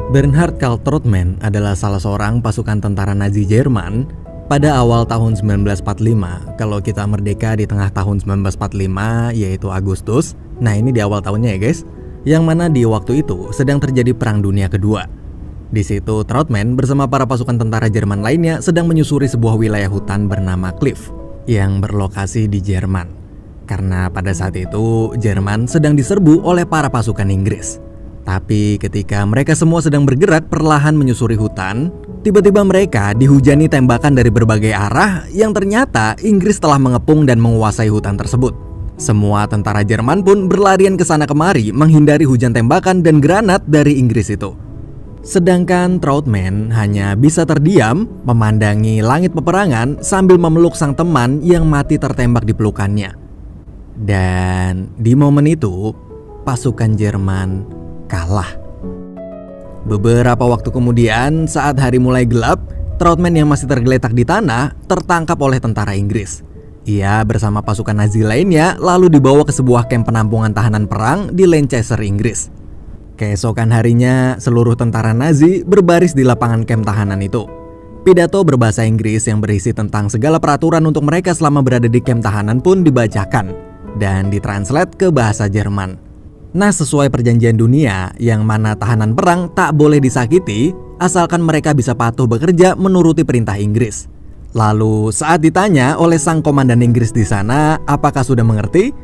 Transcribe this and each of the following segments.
Bernhard Karl Trautmann adalah salah seorang pasukan tentara Nazi Jerman pada awal tahun 1945. Kalau kita merdeka di tengah tahun 1945, yaitu Agustus. Nah, ini di awal tahunnya ya guys. Yang mana di waktu itu sedang terjadi Perang Dunia Kedua. Di situ Trautmann bersama para pasukan tentara Jerman lainnya sedang menyusuri sebuah wilayah hutan bernama Cliff yang berlokasi di Jerman. Karena pada saat itu Jerman sedang diserbu oleh para pasukan Inggris. Tapi ketika mereka semua sedang bergerak perlahan menyusuri hutan, tiba-tiba mereka dihujani tembakan dari berbagai arah yang ternyata Inggris telah mengepung dan menguasai hutan tersebut. Semua tentara Jerman pun berlarian ke sana kemari menghindari hujan tembakan dan granat dari Inggris itu. Sedangkan Trautmann hanya bisa terdiam memandangi langit peperangan sambil memeluk sang teman yang mati tertembak di pelukannya. Dan di momen itu pasukan Jerman kalah. Beberapa waktu kemudian, saat hari mulai gelap, Trautmann yang masih tergeletak di tanah tertangkap oleh tentara Inggris. Ia bersama pasukan Nazi lainnya lalu dibawa ke sebuah kamp penampungan tahanan perang di Lancaster, Inggris. Keesokan harinya, seluruh tentara Nazi berbaris di lapangan kamp tahanan itu. Pidato berbahasa Inggris yang berisi tentang segala peraturan untuk mereka selama berada di kamp tahanan pun dibacakan dan ditranslate ke bahasa Jerman. Nah, sesuai perjanjian dunia yang mana tahanan perang tak boleh disakiti asalkan mereka bisa patuh bekerja menuruti perintah Inggris. Lalu saat ditanya oleh sang komandan Inggris di sana apakah sudah mengerti,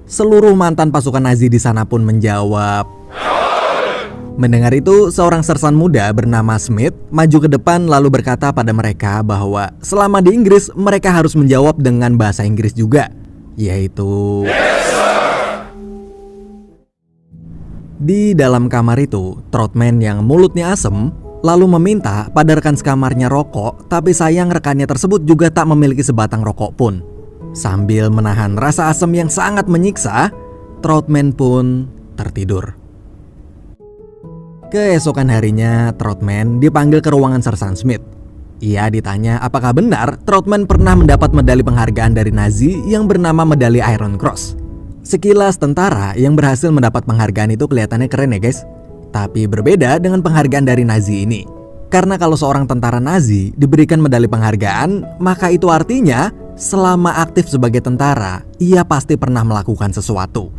seluruh mantan pasukan Nazi di sana pun menjawab. Mendengar itu, seorang sersan muda bernama Smith maju ke depan lalu berkata pada mereka bahwa selama di Inggris mereka harus menjawab dengan bahasa Inggris juga, yaitu Di dalam kamar itu, Trautmann yang mulutnya asem lalu meminta pada rekan sekamarnya rokok, tapi sayang rekannya tersebut juga tak memiliki sebatang rokok pun. Sambil menahan rasa asam yang sangat menyiksa, Trautmann pun tertidur. Keesokan harinya, Trautmann dipanggil ke ruangan Sersan Smith. Ia ditanya apakah benar Trautmann pernah mendapat medali penghargaan dari Nazi yang bernama medali Iron Cross. Sekilas tentara yang berhasil mendapat penghargaan itu kelihatannya keren ya guys. Tapi berbeda dengan penghargaan dari Nazi ini. Karena kalau seorang tentara Nazi diberikan medali penghargaan, maka itu artinya selama aktif sebagai tentara, ia pasti pernah melakukan sesuatu.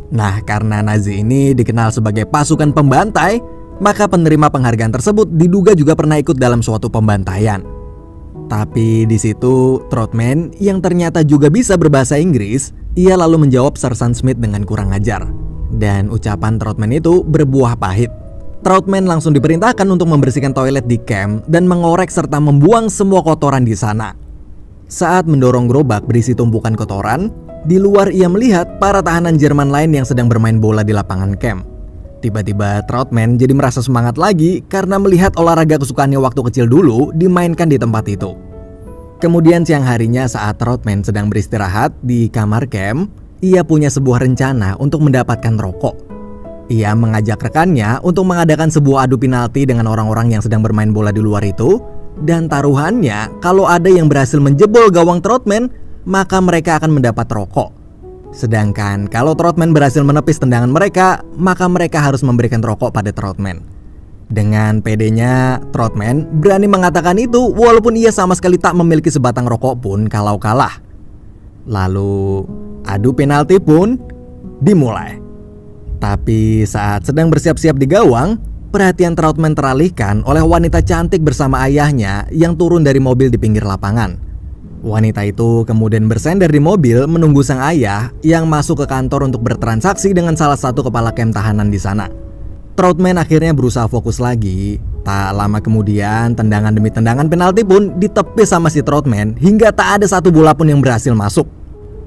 Nah, karena Nazi ini dikenal sebagai pasukan pembantai, maka penerima penghargaan tersebut diduga juga pernah ikut dalam suatu pembantaian. Tapi di situ Trautmann yang ternyata juga bisa berbahasa Inggris, ia lalu menjawab Sersan Smith dengan kurang ajar. Dan ucapan Trautmann itu berbuah pahit. Trautmann langsung diperintahkan untuk membersihkan toilet di camp dan mengorek serta membuang semua kotoran di sana. Saat mendorong gerobak berisi tumpukan kotoran, di luar ia melihat para tahanan Jerman lain yang sedang bermain bola di lapangan camp. Tiba-tiba Trautmann jadi merasa semangat lagi karena melihat olahraga kesukaannya waktu kecil dulu dimainkan di tempat itu. Kemudian siang harinya saat Trautmann sedang beristirahat di kamar camp, ia punya sebuah rencana untuk mendapatkan rokok. Ia mengajak rekannya untuk mengadakan sebuah adu penalti dengan orang-orang yang sedang bermain bola di luar itu, dan taruhannya kalau ada yang berhasil menjebol gawang Trautmann, maka mereka akan mendapat rokok. Sedangkan kalau Trautmann berhasil menepis tendangan mereka, maka mereka harus memberikan rokok pada Trautmann. Dengan pedenya, Trautmann berani mengatakan itu walaupun ia sama sekali tak memiliki sebatang rokok pun kalau kalah. Lalu adu penalti pun dimulai. Tapi saat sedang bersiap-siap di gawang, perhatian Trautmann teralihkan oleh wanita cantik bersama ayahnya yang turun dari mobil di pinggir lapangan. Wanita itu kemudian bersender di mobil menunggu sang ayah yang masuk ke kantor untuk bertransaksi dengan salah satu kepala camp tahanan di sana. Trautmann akhirnya berusaha fokus lagi. Tak lama kemudian, tendangan demi tendangan penalti pun ditepis sama si Trautmann hingga tak ada satu bola pun yang berhasil masuk.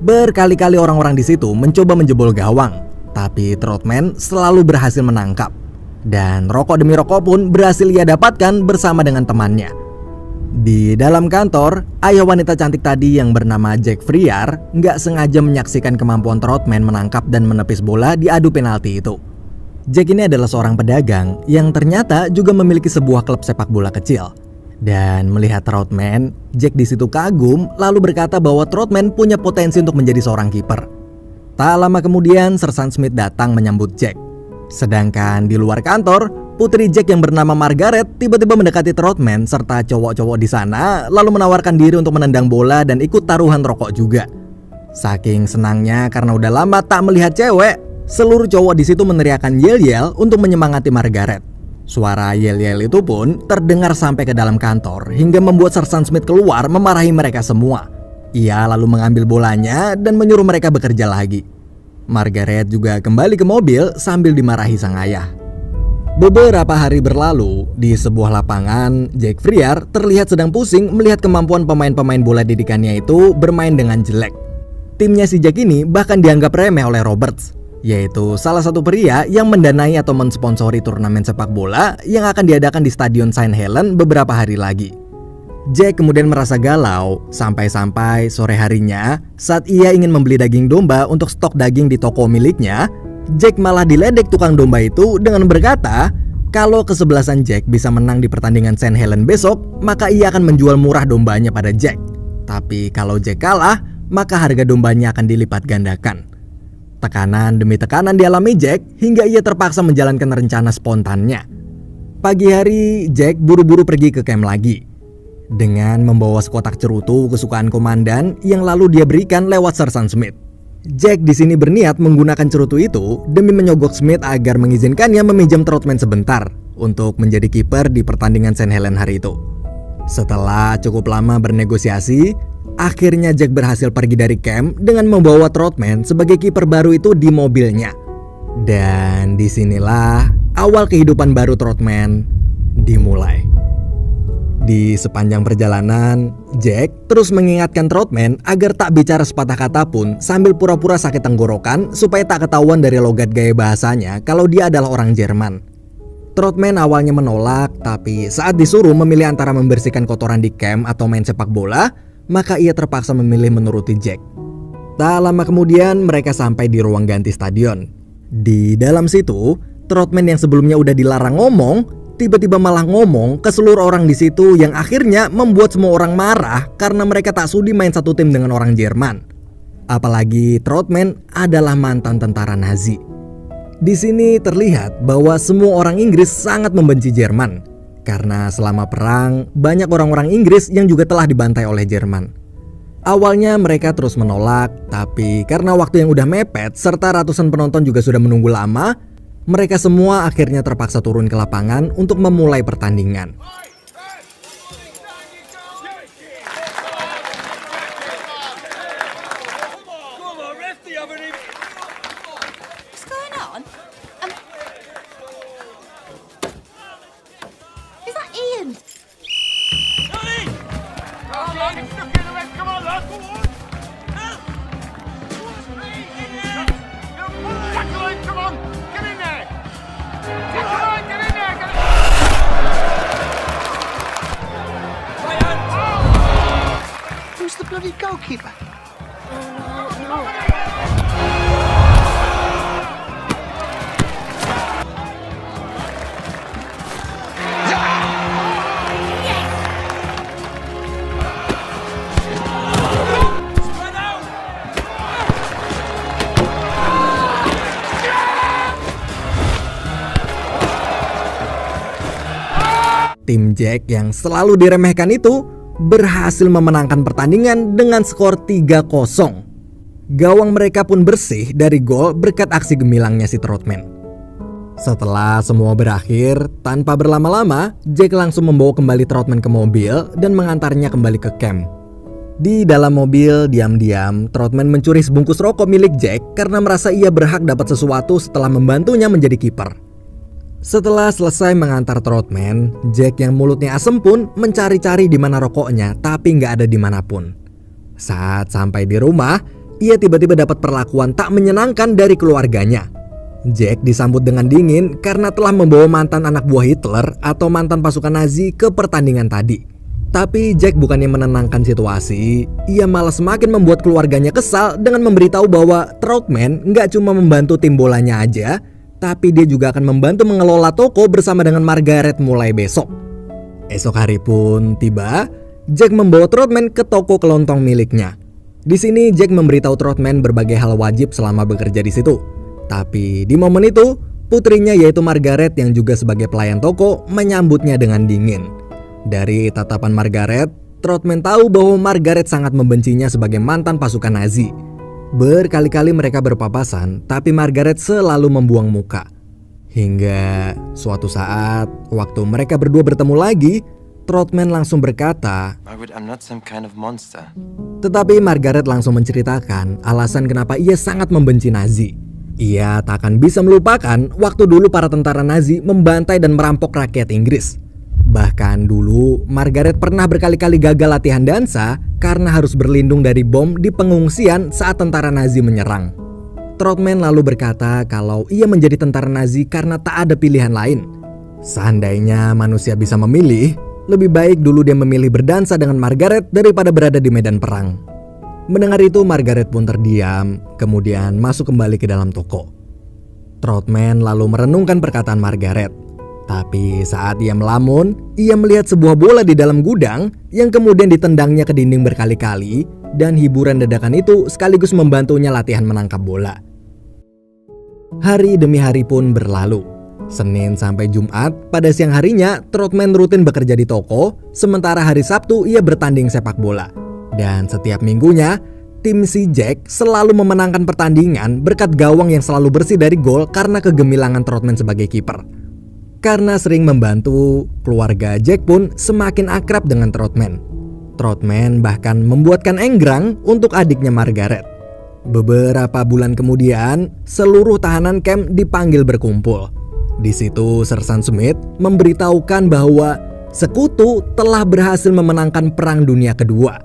Berkali-kali orang-orang di situ mencoba menjebol gawang, tapi Trautmann selalu berhasil menangkap. Dan rokok demi rokok pun berhasil ia dapatkan bersama dengan temannya. Di dalam kantor, ayah wanita cantik tadi yang bernama Jack Frear nggak sengaja menyaksikan kemampuan Trautmann menangkap dan menepis bola di adu penalti itu. Jack ini adalah seorang pedagang yang ternyata juga memiliki sebuah klub sepak bola kecil. Dan melihat Trautmann, Jack di situ kagum lalu berkata bahwa Trautmann punya potensi untuk menjadi seorang kiper. Tak lama kemudian, Sersan Smith datang menyambut Jack. Sedangkan di luar kantor, putri Jack yang bernama Margaret tiba-tiba mendekati Trotman serta cowok-cowok di sana, lalu menawarkan diri untuk menendang bola dan ikut taruhan rokok juga. Saking senangnya karena udah lama tak melihat cewek, seluruh cowok di situ meneriakkan yel-yel untuk menyemangati Margaret. Suara yel-yel itu pun terdengar sampai ke dalam kantor hingga membuat Sersan Smith keluar memarahi mereka semua. Ia lalu mengambil bolanya dan menyuruh mereka bekerja lagi. Margaret juga kembali ke mobil sambil dimarahi sang ayah. Beberapa hari berlalu, di sebuah lapangan, Jack Friar terlihat sedang pusing melihat kemampuan pemain-pemain bola didikannya itu bermain dengan jelek. Timnya si Jack ini bahkan dianggap remeh oleh Roberts, yaitu salah satu pria yang mendanai atau mensponsori turnamen sepak bola yang akan diadakan di Stadion St. Helens beberapa hari lagi. Jack kemudian merasa galau sampai-sampai sore harinya saat ia ingin membeli daging domba untuk stok daging di toko miliknya, Jack malah diledek tukang domba itu dengan berkata kalau kesebelasan Jack bisa menang di pertandingan St. Helens besok, maka ia akan menjual murah dombanya pada Jack. Tapi kalau Jack kalah, maka harga dombanya akan dilipat gandakan. Tekanan demi tekanan dialami Jack hingga ia terpaksa menjalankan rencana spontannya. Pagi hari, Jack buru-buru pergi ke camp lagi dengan membawa sekotak cerutu kesukaan komandan yang lalu dia berikan lewat Sersan Smith. Jack di sini berniat menggunakan cerutu itu demi menyogok Smith agar mengizinkannya meminjam Trotman sebentar untuk menjadi kiper di pertandingan St. Helens hari itu. Setelah cukup lama bernegosiasi, akhirnya Jack berhasil pergi dari camp dengan membawa Trotman sebagai kiper baru itu di mobilnya. Dan disinilah awal kehidupan baru Trotman dimulai. Di sepanjang perjalanan, Jack terus mengingatkan Trotman agar tak bicara sepatah kata pun sambil pura-pura sakit tenggorokan supaya tak ketahuan dari logat gaya bahasanya kalau dia adalah orang Jerman. Trotman awalnya menolak, tapi saat disuruh memilih antara membersihkan kotoran di camp atau main sepak bola, maka ia terpaksa memilih menuruti Jack. Tak lama kemudian mereka sampai di ruang ganti stadion. Di dalam situ, Trotman yang sebelumnya udah dilarang ngomong, tiba-tiba malah ngomong ke seluruh orang di situ yang akhirnya membuat semua orang marah karena mereka tak sudi main satu tim dengan orang Jerman. Apalagi Trotman adalah mantan tentara Nazi. Di sini terlihat bahwa semua orang Inggris sangat membenci Jerman karena selama perang banyak orang-orang Inggris yang juga telah dibantai oleh Jerman. Awalnya mereka terus menolak, tapi karena waktu yang udah mepet serta ratusan penonton juga sudah menunggu lama, mereka semua akhirnya terpaksa turun ke lapangan untuk memulai pertandingan. What's going on? Is that Ian? Who's the bloody goalkeeper? Tim Jack yang selalu diremehkan itu berhasil memenangkan pertandingan dengan skor 3-0. Gawang mereka pun bersih dari gol berkat aksi gemilangnya si Trotman. Setelah semua berakhir, tanpa berlama-lama, Jack langsung membawa kembali Trotman ke mobil dan mengantarnya kembali ke camp. Di dalam mobil, diam-diam, Trotman mencuri sebungkus rokok milik Jack karena merasa ia berhak dapat sesuatu setelah membantunya menjadi kiper. Setelah selesai mengantar Trotman, Jack yang mulutnya asem pun mencari-cari di mana rokoknya, tapi nggak ada dimanapun. Saat sampai di rumah, ia tiba-tiba dapat perlakuan tak menyenangkan dari keluarganya. Jack disambut dengan dingin karena telah membawa mantan anak buah Hitler atau mantan pasukan Nazi ke pertandingan tadi. Tapi Jack bukannya menenangkan situasi, ia malah semakin membuat keluarganya kesal dengan memberitahu bahwa Trotman nggak cuma membantu tim bolanya aja, tapi dia juga akan membantu mengelola toko bersama dengan Margaret mulai besok. Esok hari pun tiba, Jack membawa Trotman ke toko kelontong miliknya. Di sini Jack memberitahu Trotman berbagai hal wajib selama bekerja di situ. Tapi di momen itu, Putrinya yaitu Margaret yang juga sebagai pelayan toko menyambutnya dengan dingin. Dari tatapan Margaret, Troutman tahu bahwa Margaret sangat membencinya sebagai mantan pasukan Nazi. Berkali-kali mereka berpapasan, tapi Margaret selalu membuang muka. Hingga suatu saat, waktu mereka berdua bertemu lagi, Troutman langsung berkata, Margaret, I'm not some kind of monster. tetapi Margaret langsung menceritakan alasan kenapa ia sangat membenci Nazi. Ia tak akan bisa melupakan waktu dulu para tentara Nazi membantai dan merampok rakyat Inggris. Bahkan dulu Margaret pernah berkali-kali gagal latihan dansa karena harus berlindung dari bom di pengungsian saat tentara Nazi menyerang. Troutman lalu berkata kalau ia menjadi tentara Nazi karena tak ada pilihan lain. Seandainya manusia bisa memilih, lebih baik dulu dia memilih berdansa dengan Margaret daripada berada di medan perang. Mendengar itu Margaret pun terdiam, kemudian masuk kembali ke dalam toko. Troutman lalu merenungkan perkataan Margaret. Tapi saat ia melamun, ia melihat sebuah bola di dalam gudang yang kemudian ditendangnya ke dinding berkali-kali, dan hiburan dadakan itu sekaligus membantunya latihan menangkap bola. Hari demi hari pun berlalu. Senin sampai Jumat, pada siang harinya Troutman rutin bekerja di toko, sementara hari Sabtu ia bertanding sepak bola. Dan setiap minggunya, tim si Jack selalu memenangkan pertandingan berkat gawang yang selalu bersih dari gol karena kegemilangan Troutman sebagai kiper. Karena sering membantu, keluarga Jack pun semakin akrab dengan Troutman. Troutman bahkan membuatkan enggrang untuk adiknya Margaret. Beberapa bulan kemudian, seluruh tahanan camp dipanggil berkumpul. Di situ Sersan Smith memberitahukan bahwa sekutu telah berhasil memenangkan Perang Dunia Kedua.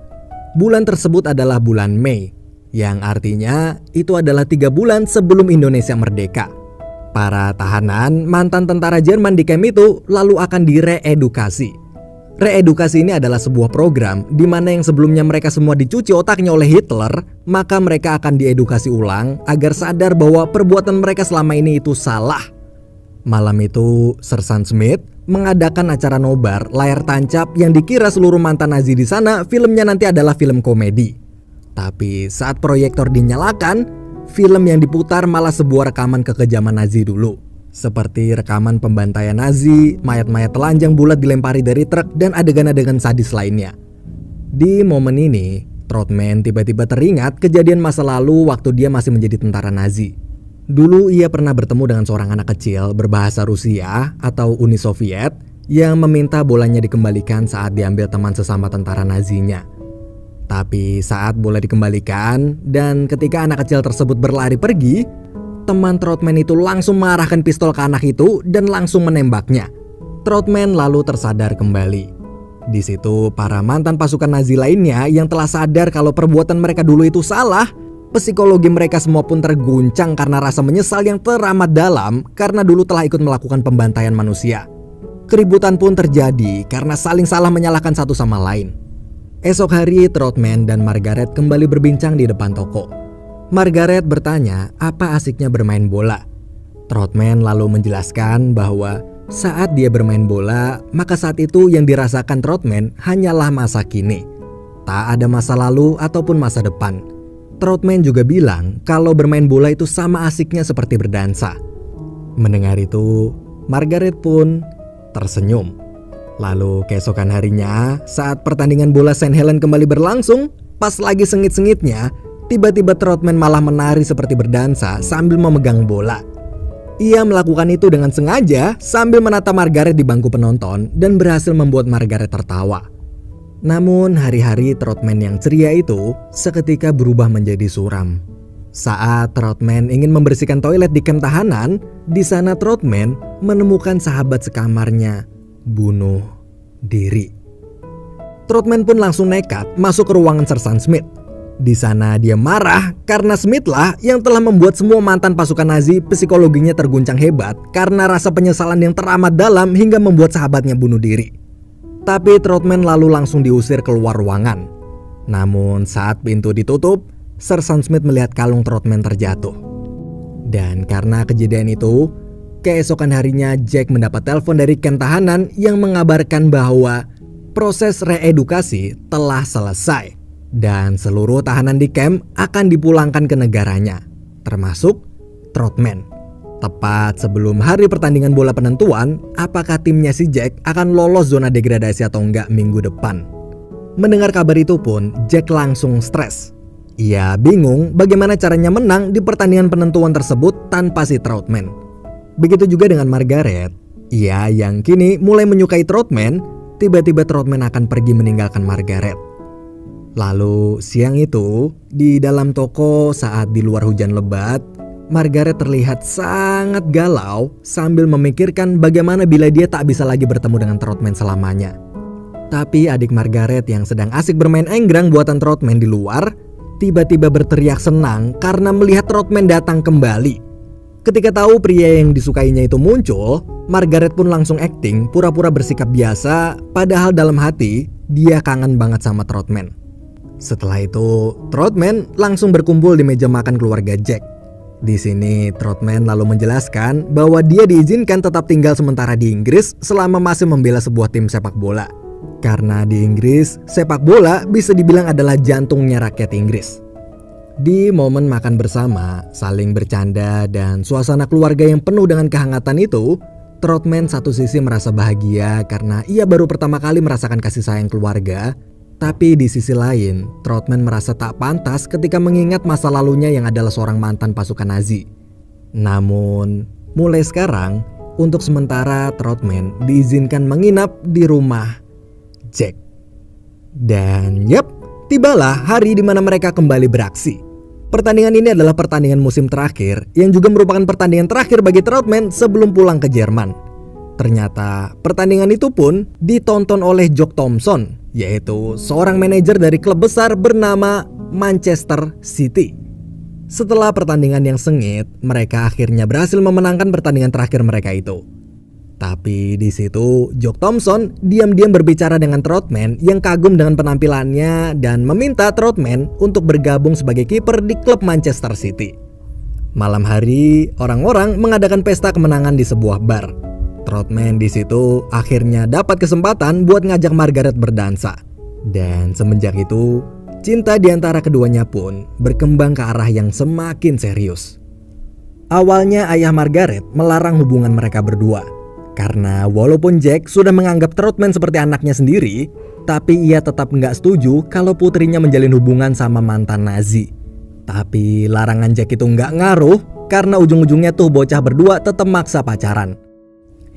Bulan tersebut adalah bulan Mei, yang artinya itu adalah 3 bulan sebelum Indonesia merdeka. Para tahanan mantan tentara Jerman di camp itu lalu akan direedukasi. Reedukasi ini adalah sebuah program di mana yang sebelumnya mereka semua dicuci otaknya oleh Hitler, maka mereka akan diedukasi ulang agar sadar bahwa perbuatan mereka selama ini itu salah. Malam itu, Sersan Smith mengadakan acara nobar layar tancap yang dikira seluruh mantan Nazi di sana filmnya nanti adalah film komedi. Tapi saat proyektor dinyalakan, film yang diputar malah sebuah rekaman kekejaman Nazi dulu. Seperti rekaman pembantaian Nazi, mayat-mayat telanjang bulat dilempari dari truk, dan adegan-adegan sadis lainnya. Di momen ini, Troutman tiba-tiba teringat kejadian masa lalu waktu dia masih menjadi tentara Nazi. Dulu ia pernah bertemu dengan seorang anak kecil berbahasa Rusia atau Uni Soviet yang meminta bolanya dikembalikan saat diambil teman sesama tentara Nazinya. Tapi saat bola dikembalikan dan ketika anak kecil tersebut berlari pergi, teman Troutman itu langsung mengarahkan pistol ke anak itu dan langsung menembaknya. Troutman lalu tersadar kembali. Di situ para mantan pasukan Nazi lainnya yang telah sadar kalau perbuatan mereka dulu itu salah, psikologi mereka semua pun terguncang karena rasa menyesal yang teramat dalam karena dulu telah ikut melakukan pembantaian manusia. Keributan pun terjadi karena saling salah menyalahkan satu sama lain. Esok hari Troutman dan Margaret kembali berbincang di depan toko. Margaret bertanya apa asiknya bermain bola. Troutman lalu menjelaskan bahwa saat dia bermain bola, maka saat itu yang dirasakan Troutman hanyalah masa kini. Tak ada masa lalu ataupun masa depan. Troutman juga bilang kalau bermain bola itu sama asiknya seperti berdansa. Mendengar itu, Margaret pun tersenyum. Lalu keesokan harinya, saat pertandingan bola St. Helens kembali berlangsung, pas lagi sengit-sengitnya, tiba-tiba Troutman malah menari seperti berdansa sambil memegang bola. Ia melakukan itu dengan sengaja sambil menatap Margaret di bangku penonton dan berhasil membuat Margaret tertawa. Namun hari-hari Troutman yang ceria itu seketika berubah menjadi suram. Saat Troutman ingin membersihkan toilet di kamp tahanan, di sana Troutman menemukan sahabat sekamarnya bunuh diri. Troutman pun langsung nekat masuk ke ruangan Sersan Smith. Di sana dia marah karena Smith lah yang telah membuat semua mantan pasukan Nazi psikologinya terguncang hebat karena rasa penyesalan yang teramat dalam hingga membuat sahabatnya bunuh diri. Tapi Troutman lalu langsung diusir keluar ruangan. Namun saat pintu ditutup, Sersan Smith melihat kalung Troutman terjatuh. Dan karena kejadian itu, keesokan harinya Jack mendapat telepon dari kamp tahanan yang mengabarkan bahwa proses reedukasi telah selesai dan seluruh tahanan di kamp akan dipulangkan ke negaranya, termasuk Troutman. Tepat sebelum hari pertandingan bola penentuan, apakah timnya si Jack akan lolos zona degradasi atau enggak minggu depan. Mendengar kabar itu pun, Jack langsung stres. Ia bingung bagaimana caranya menang di pertandingan penentuan tersebut tanpa si Troutman. Begitu juga dengan Margaret. Ia yang kini mulai menyukai Troutman, tiba-tiba Troutman akan pergi meninggalkan Margaret. Lalu siang itu, di dalam toko saat di luar hujan lebat, Margaret terlihat sangat galau sambil memikirkan bagaimana bila dia tak bisa lagi bertemu dengan Troutman selamanya. Tapi adik Margaret yang sedang asik bermain enggrang buatan Troutman di luar, tiba-tiba berteriak senang karena melihat Troutman datang kembali. Ketika tahu pria yang disukainya itu muncul, Margaret pun langsung akting pura-pura bersikap biasa, padahal dalam hati dia kangen banget sama Troutman. Setelah itu, Troutman langsung berkumpul di meja makan keluarga Jack. Di sini, Troutman lalu menjelaskan bahwa dia diizinkan tetap tinggal sementara di Inggris selama masih membela sebuah tim sepak bola. Karena di Inggris, sepak bola bisa dibilang adalah jantungnya rakyat Inggris. Di momen makan bersama, saling bercanda dan suasana keluarga yang penuh dengan kehangatan itu, Troutman satu sisi merasa bahagia karena ia baru pertama kali merasakan kasih sayang keluarga. Tapi di sisi lain, Troutman merasa tak pantas ketika mengingat masa lalunya yang adalah seorang mantan pasukan Nazi. Namun, mulai sekarang, untuk sementara Troutman diizinkan menginap di rumah Jack. Dan yap, tibalah hari di mana mereka kembali beraksi. Pertandingan ini adalah pertandingan musim terakhir yang juga merupakan pertandingan terakhir bagi Troutman sebelum pulang ke Jerman. Ternyata pertandingan itu pun ditonton oleh Jock Thomson, yaitu seorang manajer dari klub besar bernama Manchester City. Setelah pertandingan yang sengit, mereka akhirnya berhasil memenangkan pertandingan terakhir mereka itu. Tapi di situ Jock Thomson diam-diam berbicara dengan Troutman yang kagum dengan penampilannya dan meminta Troutman untuk bergabung sebagai kiper di klub Manchester City. Malam hari, orang-orang mengadakan pesta kemenangan di sebuah bar. Troutman di situ akhirnya dapat kesempatan buat ngajak Margaret berdansa. Dan semenjak itu, cinta di antara keduanya pun berkembang ke arah yang semakin serius. Awalnya ayah Margaret melarang hubungan mereka berdua. Karena walaupun Jack sudah menganggap Troutman seperti anaknya sendiri, tapi ia tetap nggak setuju kalau putrinya menjalin hubungan sama mantan Nazi. Tapi larangan Jack itu nggak ngaruh karena ujung-ujungnya tuh bocah berdua tetap maksa pacaran.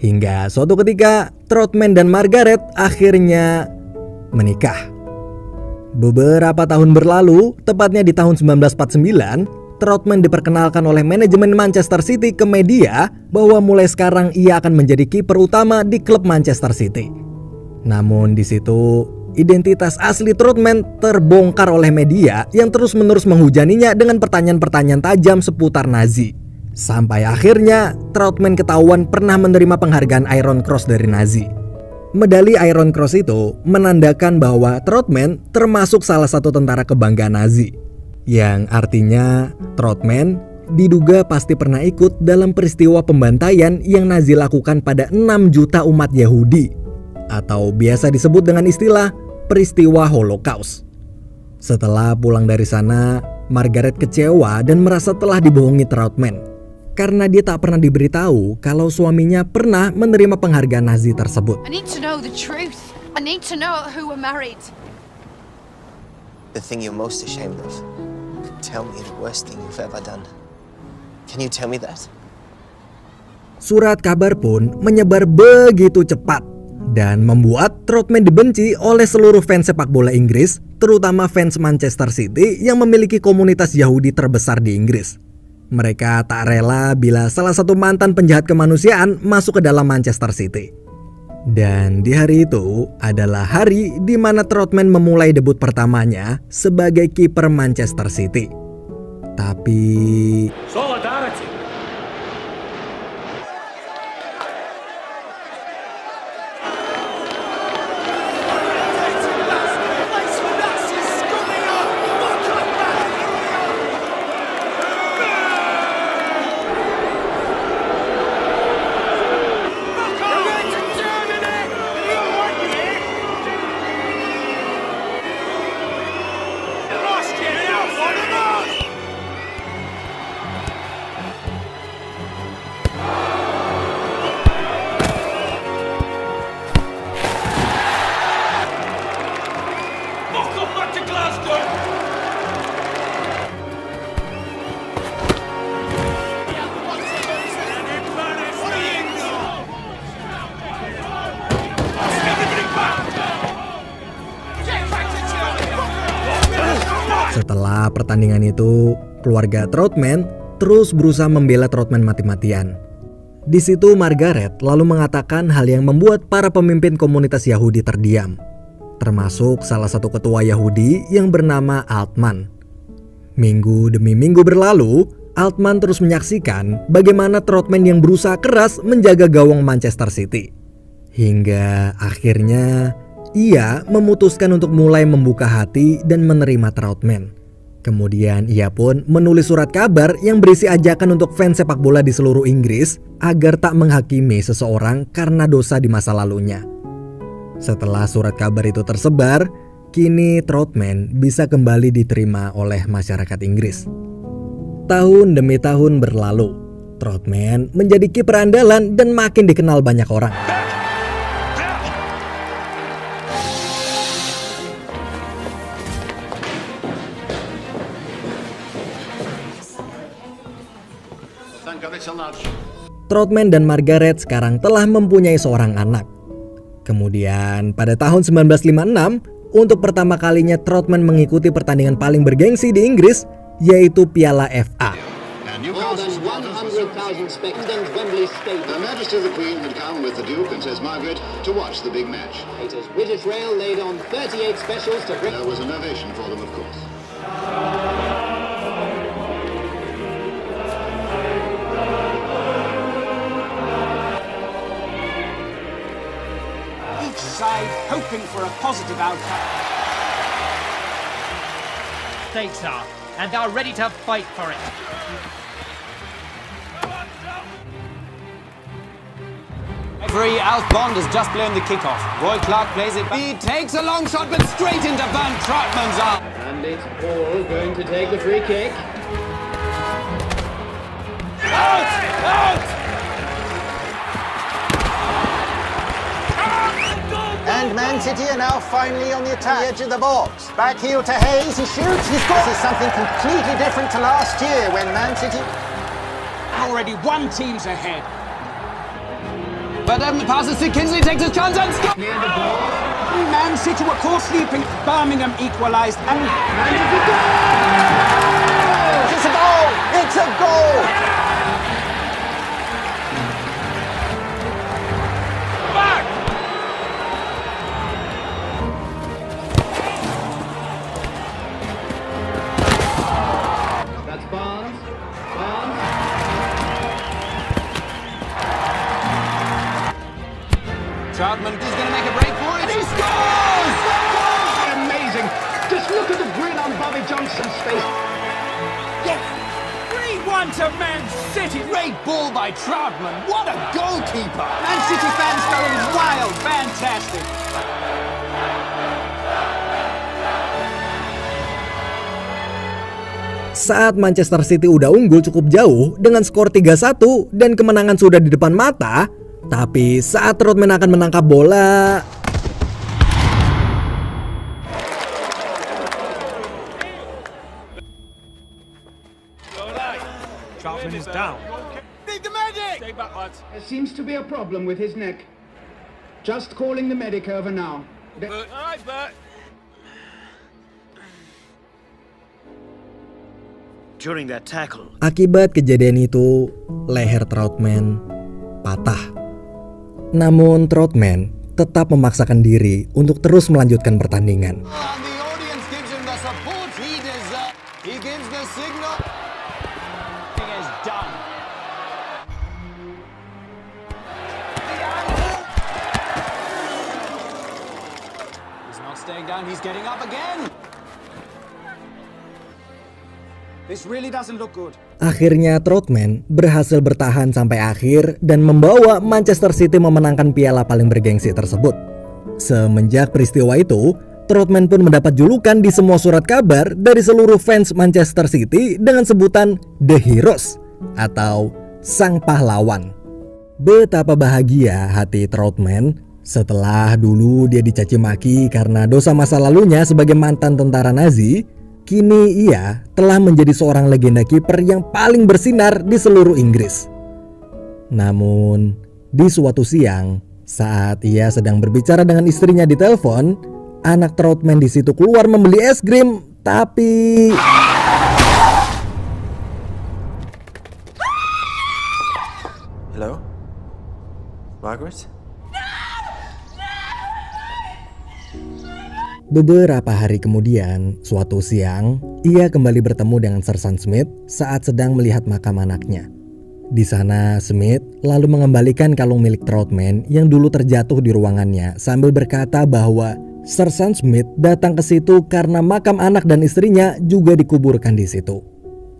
Hingga suatu ketika Troutman dan Margaret akhirnya menikah. Beberapa tahun berlalu, tepatnya di tahun 1949, Troutman diperkenalkan oleh manajemen Manchester City ke media bahwa mulai sekarang ia akan menjadi kiper utama di klub Manchester City. Namun di situ, identitas asli Troutman terbongkar oleh media yang terus-menerus menghujaninya dengan pertanyaan-pertanyaan tajam seputar Nazi. Sampai akhirnya Troutman ketahuan pernah menerima penghargaan Iron Cross dari Nazi. Medali Iron Cross itu menandakan bahwa Troutman termasuk salah satu tentara kebanggaan Nazi. Yang artinya Troutman diduga pasti pernah ikut dalam peristiwa pembantaian yang Nazi lakukan pada 6 juta umat Yahudi, atau biasa disebut dengan istilah peristiwa Holocaust. Setelah pulang dari sana, Margaret kecewa dan merasa telah dibohongi Troutman karena dia tak pernah diberitahu kalau suaminya pernah menerima penghargaan Nazi tersebut. I need to know the truth. I need to know who we're married. The thing you're most ashamed of. Tell me the worst thing you've ever done. Can you tell me that? Surat kabar pun menyebar begitu cepat dan membuat Troutman dibenci oleh seluruh fans sepak bola Inggris, terutama fans Manchester City yang memiliki komunitas Yahudi terbesar di Inggris. Mereka tak rela bila salah satu mantan penjahat kemanusiaan masuk ke dalam Manchester City. Dan di hari itu adalah hari di mana Troutman memulai debut pertamanya sebagai kiper Manchester City. Tapi Solidarity. Setelah pertandingan itu, keluarga Troutman terus berusaha membela Troutman mati-matian. Di situ Margaret lalu mengatakan hal yang membuat para pemimpin komunitas Yahudi terdiam, termasuk salah satu ketua Yahudi yang bernama Altman. Minggu demi minggu berlalu, Altman terus menyaksikan bagaimana Troutman yang berusaha keras menjaga gawang Manchester City. Hingga akhirnya ia memutuskan untuk mulai membuka hati dan menerima Troutman. Kemudian ia pun menulis surat kabar yang berisi ajakan untuk fans sepak bola di seluruh Inggris agar tak menghakimi seseorang karena dosa di masa lalunya. Setelah surat kabar itu tersebar, kini Troutman bisa kembali diterima oleh masyarakat Inggris. Tahun demi tahun berlalu, Troutman menjadi kiper andalan dan makin dikenal banyak orang. Troutman dan Margaret sekarang telah mempunyai seorang anak. Kemudian pada tahun 1956, untuk pertama kalinya Troutman mengikuti pertandingan paling bergengsi di Inggris, yaitu Piala FA. More than 100,000 spectators Wembley Stadium. Her Majesty the Queen had come with the Duke and Princess Margaret to watch the big match. British Rail laid on 38 specials to bring... There was an ovation for them, of course. Each side hoping for a positive outcome. Stakes are, and they are ready to fight for it. Referee Alf Bond has just blown the kickoff. Roy Clark plays it. He takes a long shot, but straight into Van Troutman's arm. And it's Paul going to take the free kick. Out! Out! And Man City are now finally on the attack. Edge of the box. Back heel to Hayes. He shoots. He scores. This is something completely different to last year when Man City... Already one team's ahead. But passes to Kinsley, takes a chance and scores. Man City were caught sleeping. Birmingham equalised and... It's a goal! It's a goal! Back! That's Barnes. Barnes. Troutman is going to make a break for it. He scores! Amazing. Just look at the grin on Bobby Johnson's face. Yes! 3-1 to Man City. Great ball by Troutman. What a goalkeeper. Man City fans going wild. Fantastic. Saat Manchester City udah unggul cukup jauh dengan skor 3-1 dan kemenangan sudah di depan mata, tapi saat Troutman akan menangkap bola, Troutman is down. Need the medic! Stay back, lads. There seems to be a problem with his neck. Just calling the medic over now. Aye, Bert. During that tackle. akibat kejadian itu leher Troutman patah. Namun Troutman tetap memaksakan diri untuk terus melanjutkan pertandingan. And the audience gives him the support he deserves. He gives the signal. He is done. He's not staying down, he's getting up again. This really doesn't look good. Akhirnya Troutman berhasil bertahan sampai akhir dan membawa Manchester City memenangkan piala paling bergengsi tersebut. Semenjak peristiwa itu, Troutman pun mendapat julukan di semua surat kabar dari seluruh fans Manchester City dengan sebutan The Heroes atau Sang Pahlawan. Betapa bahagia hati Troutman setelah dulu dia dicaci maki karena dosa masa lalunya sebagai mantan tentara Nazi. Kini ia telah menjadi seorang legenda kiper yang paling bersinar di seluruh Inggris. Namun, di suatu siang, saat ia sedang berbicara dengan istrinya di telepon, anak Troutman di situ keluar membeli es krim, Tapi Hello? Margaret? beberapa hari kemudian, suatu siang, ia kembali bertemu dengan Sersan Smith saat sedang melihat makam anaknya. Di sana, Smith lalu mengembalikan kalung milik Troutman yang dulu terjatuh di ruangannya sambil berkata bahwa Sersan Smith datang ke situ karena makam anak dan istrinya juga dikuburkan di situ.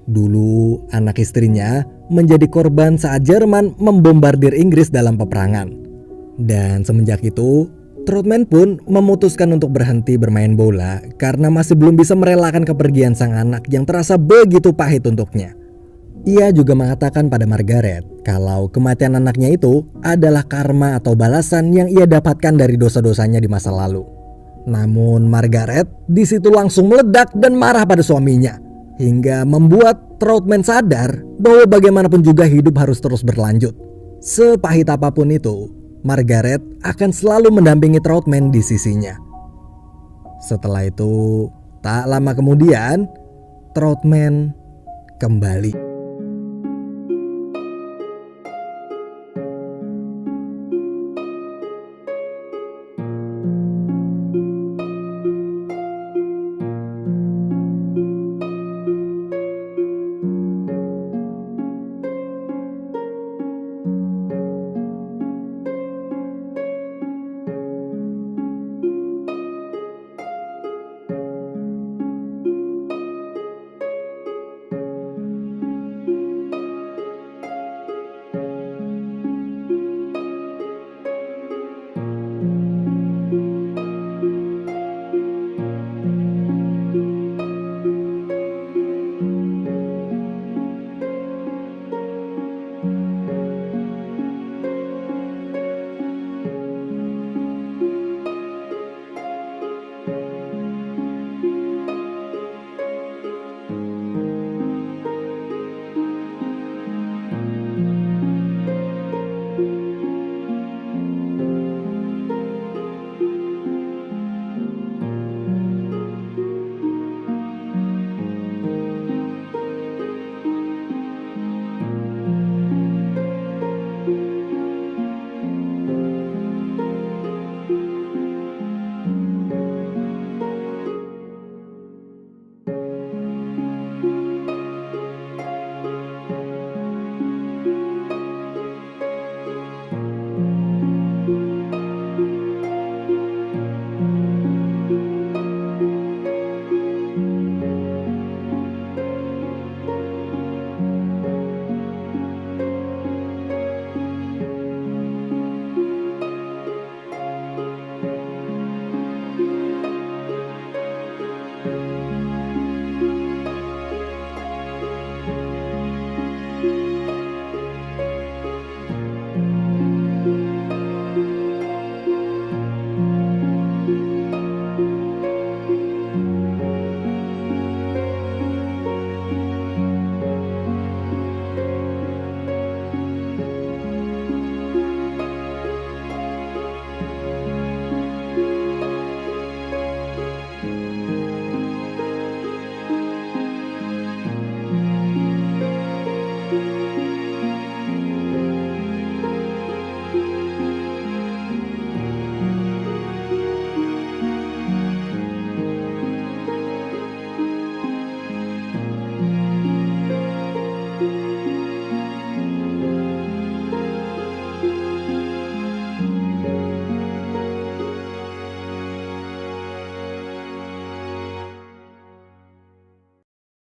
Dulu, anak istrinya menjadi korban saat Jerman membombardir Inggris dalam peperangan. Dan semenjak itu, Troutman pun memutuskan untuk berhenti bermain bola karena masih belum bisa merelakan kepergian sang anak yang terasa begitu pahit untuknya. Ia juga mengatakan pada Margaret kalau kematian anaknya itu adalah karma atau balasan yang ia dapatkan dari dosa-dosanya di masa lalu. Namun Margaret di situ langsung meledak dan marah pada suaminya, hingga membuat Troutman sadar bahwa bagaimanapun juga hidup harus terus berlanjut. Sepahit apapun itu, Margaret akan selalu mendampingi Troutman di sisinya. Setelah itu, tak lama kemudian, Troutman kembali.